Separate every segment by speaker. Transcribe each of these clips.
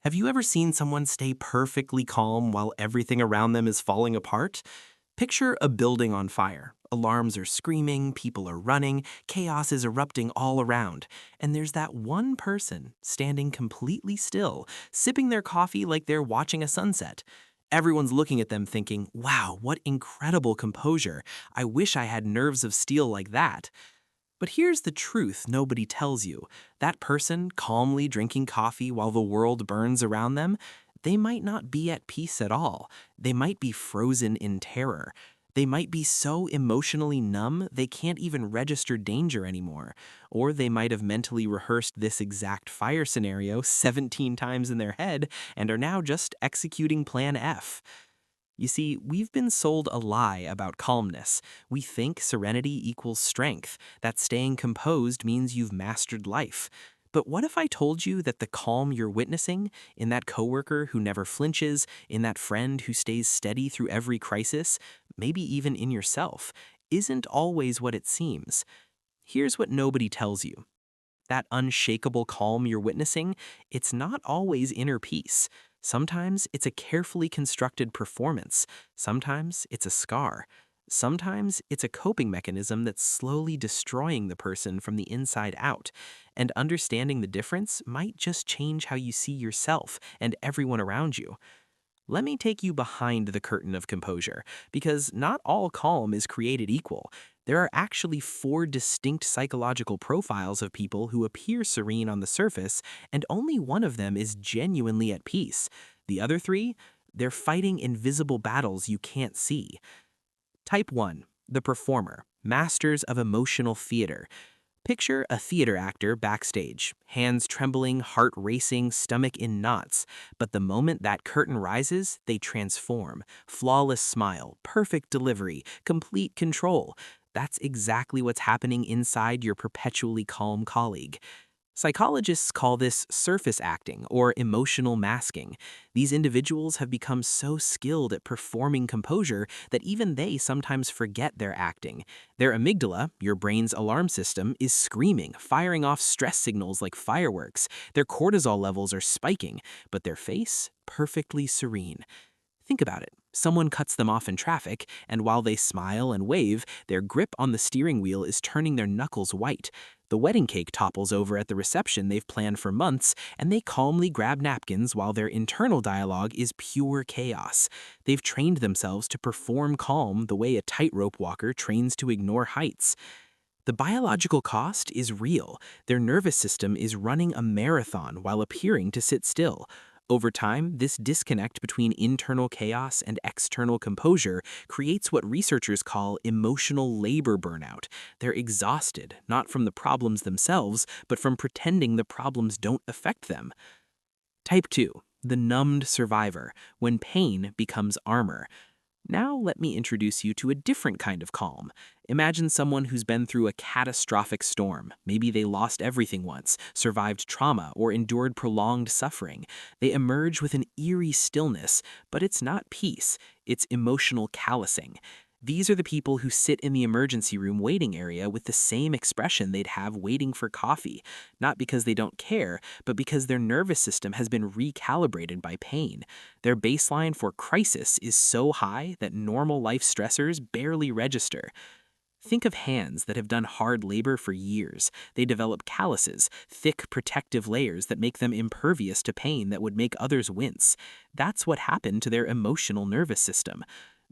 Speaker 1: Have you ever seen someone stay perfectly calm while everything around them is falling apart? Picture a building on fire. Alarms are screaming, people are running, chaos is erupting all around, and there's that one person standing completely still, sipping their coffee like they're watching a sunset. Everyone's looking at them thinking, wow, what incredible composure. I wish I had nerves of steel like that. But here's the truth nobody tells you. That person calmly drinking coffee while the world burns around them, they might not be at peace at all. They might be frozen in terror. They might be so emotionally numb they can't even register danger anymore. Or they might have mentally rehearsed this exact fire scenario 17 times in their head and are now just executing Plan F. You see, we've been sold a lie about calmness. We think serenity equals strength, that staying composed means you've mastered life. But what if I told you that the calm you're witnessing, in that coworker who never flinches, in that friend who stays steady through every crisis, maybe even in yourself, isn't always what it seems? Here's what nobody tells you. That unshakable calm you're witnessing, it's not always inner peace. Sometimes it's a carefully constructed performance. Sometimes it's a scar. Sometimes it's a coping mechanism that's slowly destroying the person from the inside out. And understanding the difference might just change how you see yourself and everyone around you. Let me take you behind the curtain of composure, because not all calm is created equal. There are actually 4 distinct psychological profiles of people who appear serene on the surface, and only one of them is genuinely at peace. The other 3, they're fighting invisible battles you can't see. Type 1, the performer, masters of emotional theater. Picture a theater actor backstage, hands trembling, heart racing, stomach in knots. But the moment that curtain rises, they transform. Flawless smile, perfect delivery, complete control. That's exactly what's happening inside your perpetually calm colleague. Psychologists call this surface acting or emotional masking. These individuals have become so skilled at performing composure that even they sometimes forget they're acting. Their amygdala, your brain's alarm system, is screaming, firing off stress signals like fireworks. Their cortisol levels are spiking, but their face, perfectly serene. Think about it. Someone cuts them off in traffic, and while they smile and wave, their grip on the steering wheel is turning their knuckles white. The wedding cake topples over at the reception they've planned for months, and they calmly grab napkins while their internal dialogue is pure chaos. They've trained themselves to perform calm the way a tightrope walker trains to ignore heights. The biological cost is real. Their nervous system is running a marathon while appearing to sit still. Over time, this disconnect between internal chaos and external composure creates what researchers call emotional labor burnout. They're exhausted, not from the problems themselves, but from pretending the problems don't affect them. Type 2, the numbed survivor, when pain becomes armor. Now let me introduce you to a different kind of calm. Imagine someone who's been through a catastrophic storm. Maybe they lost everything once, survived trauma, or endured prolonged suffering. They emerge with an eerie stillness, but it's not peace, it's emotional callousing. These are the people who sit in the emergency room waiting area with the same expression they'd have waiting for coffee, not because they don't care, but because their nervous system has been recalibrated by pain. Their baseline for crisis is so high that normal life stressors barely register. Think of hands that have done hard labor for years. They develop calluses, thick protective layers that make them impervious to pain that would make others wince. That's what happened to their emotional nervous system.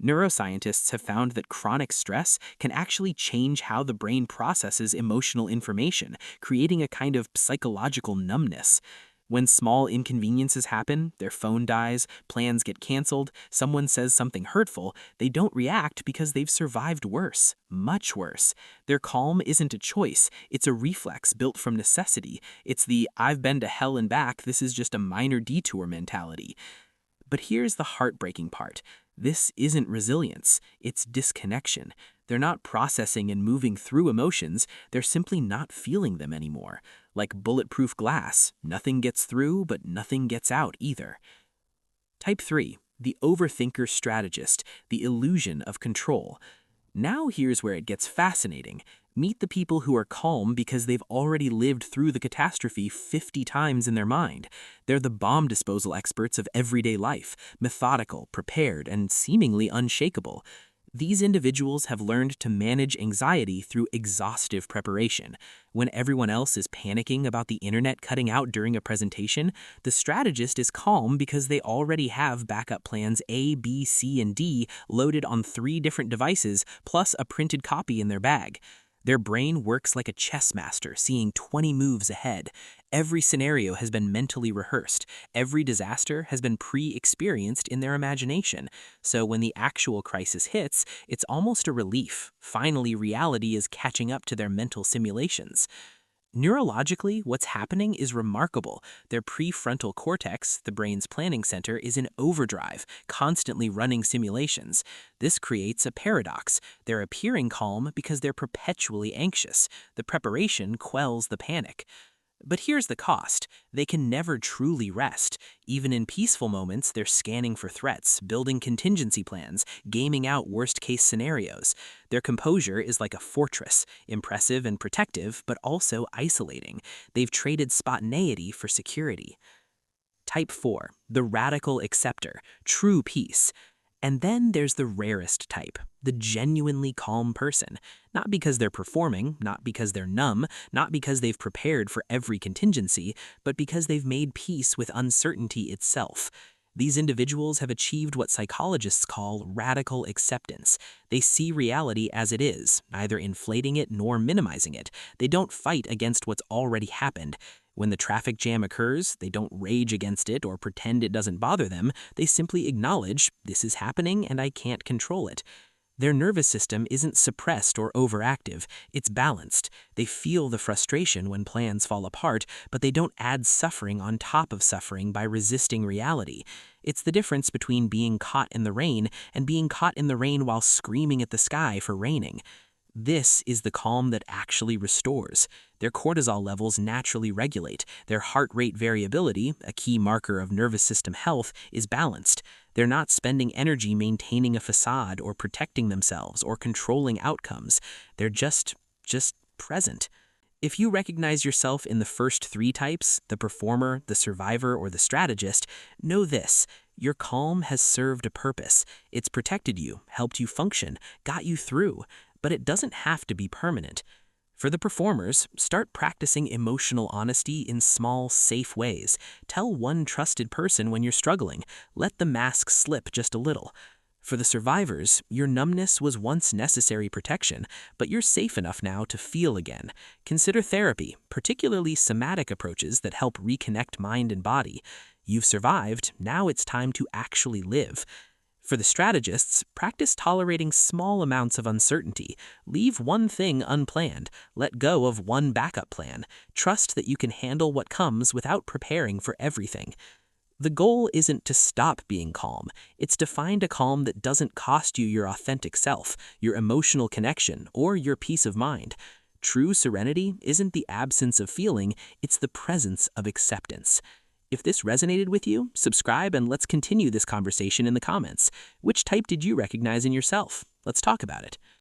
Speaker 1: Neuroscientists have found that chronic stress can actually change how the brain processes emotional information, creating a kind of psychological numbness. When small inconveniences happen, their phone dies, plans get canceled, someone says something hurtful, they don't react because they've survived worse, much worse. Their calm isn't a choice, it's a reflex built from necessity. It's the "I've been to hell and back, this is just a minor detour" mentality. But here's the heartbreaking part. This isn't resilience, it's disconnection. They're not processing and moving through emotions, they're simply not feeling them anymore. Like bulletproof glass, nothing gets through, but nothing gets out either. Type 3, the overthinker strategist, the illusion of control. Now here's where it gets fascinating. Meet the people who are calm because they've already lived through the catastrophe 50 times in their mind. They're the bomb disposal experts of everyday life, methodical, prepared, and seemingly unshakable. These individuals have learned to manage anxiety through exhaustive preparation. When everyone else is panicking about the internet cutting out during a presentation, the strategist is calm because they already have backup plans A, B, C, and D loaded on 3 different devices, plus a printed copy in their bag. Their brain works like a chess master, seeing 20 moves ahead. Every scenario has been mentally rehearsed. Every disaster has been pre-experienced in their imagination. So when the actual crisis hits, it's almost a relief. Finally, reality is catching up to their mental simulations. Neurologically, what's happening is remarkable. Their prefrontal cortex, the brain's planning center, is in overdrive, constantly running simulations. This creates a paradox. They're appearing calm because they're perpetually anxious. The preparation quells the panic. But here's the cost. They can never truly rest. Even in peaceful moments, they're scanning for threats, building contingency plans, gaming out worst-case scenarios. Their composure is like a fortress, impressive and protective, but also isolating. They've traded spontaneity for security. Type 4, the radical acceptor, true peace. And then there's the rarest type, the genuinely calm person. Not because they're performing, not because they're numb, not because they've prepared for every contingency, but because they've made peace with uncertainty itself. These individuals have achieved what psychologists call radical acceptance. They see reality as it is, neither inflating it nor minimizing it. They don't fight against what's already happened. When the traffic jam occurs, they don't rage against it or pretend it doesn't bother them. They simply acknowledge, this is happening and I can't control it. Their nervous system isn't suppressed or overactive, it's balanced. They feel the frustration when plans fall apart, but they don't add suffering on top of suffering by resisting reality. It's the difference between being caught in the rain and being caught in the rain while screaming at the sky for raining. This is the calm that actually restores. Their cortisol levels naturally regulate. Their heart rate variability, a key marker of nervous system health, is balanced. They're not spending energy maintaining a facade or protecting themselves or controlling outcomes. They're just present. If you recognize yourself in the first 3 types, the performer, the survivor, or the strategist, know this: your calm has served a purpose. It's protected you, helped you function, got you through. But it doesn't have to be permanent. For the performers, start practicing emotional honesty in small, safe ways. Tell one trusted person when you're struggling. Let the mask slip just a little. For the survivors, your numbness was once necessary protection, but you're safe enough now to feel again. Consider therapy, particularly somatic approaches that help reconnect mind and body. You've survived, now it's time to actually live. For the strategists, practice tolerating small amounts of uncertainty. Leave one thing unplanned. Let go of one backup plan. Trust that you can handle what comes without preparing for everything. The goal isn't to stop being calm. It's to find a calm that doesn't cost you your authentic self, your emotional connection, or your peace of mind. True serenity isn't the absence of feeling, it's the presence of acceptance. If this resonated with you, subscribe and let's continue this conversation in the comments. Which type did you recognize in yourself? Let's talk about it.